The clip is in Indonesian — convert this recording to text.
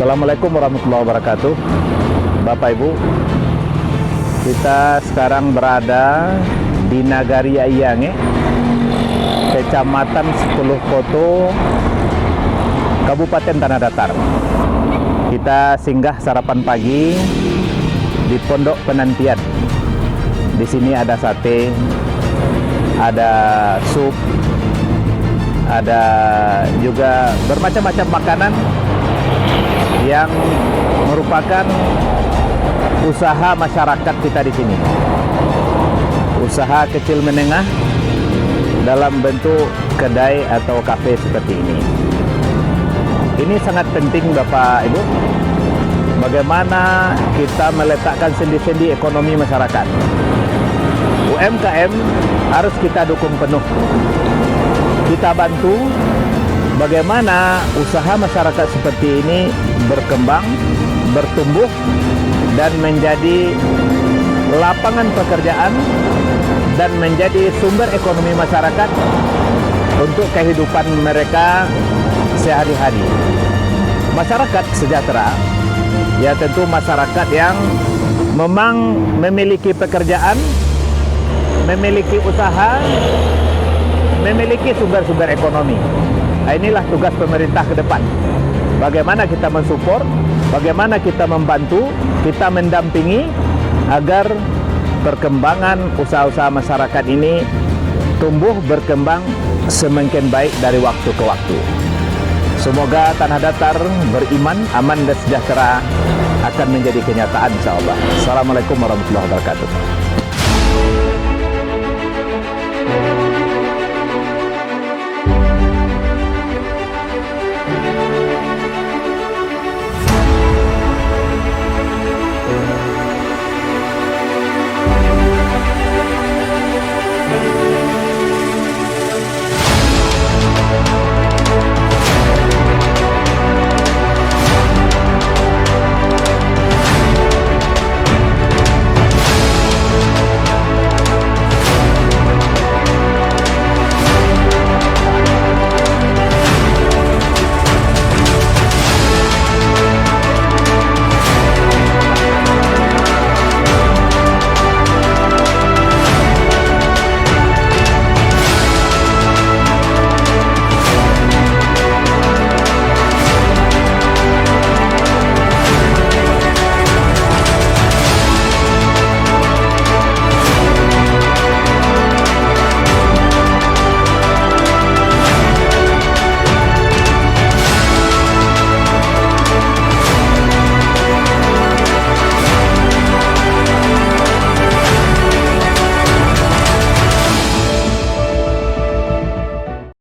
Assalamualaikum warahmatullahi wabarakatuh. Bapak Ibu, kita sekarang berada di Nagari Aiyange, Kecamatan 10 Koto, Kabupaten Tanah Datar. Kita singgah sarapan pagi di Pondok Penantian. Di sini ada sate, ada sup, ada juga bermacam-macam makanan yang merupakan usaha masyarakat kita di sini. Usaha kecil menengah dalam bentuk kedai atau kafe seperti ini. Ini sangat penting Bapak Ibu, bagaimana kita meletakkan sendi-sendi ekonomi masyarakat. UMKM harus kita dukung penuh. Kita bantu bagaimana usaha masyarakat seperti ini berkembang, bertumbuh, dan menjadi lapangan pekerjaan dan menjadi sumber ekonomi masyarakat untuk kehidupan mereka sehari-hari. Masyarakat sejahtera, ya tentu masyarakat yang memang memiliki pekerjaan, memiliki usaha, memiliki sumber-sumber ekonomi. Nah, inilah tugas pemerintah ke depan. Bagaimana kita mensupport, bagaimana kita membantu, kita mendampingi agar perkembangan usaha-usaha masyarakat ini tumbuh berkembang semakin baik dari waktu ke waktu. Semoga Tanah Datar beriman, aman dan sejahtera akan menjadi kenyataan insyaallah. Assalamualaikum warahmatullahi wabarakatuh.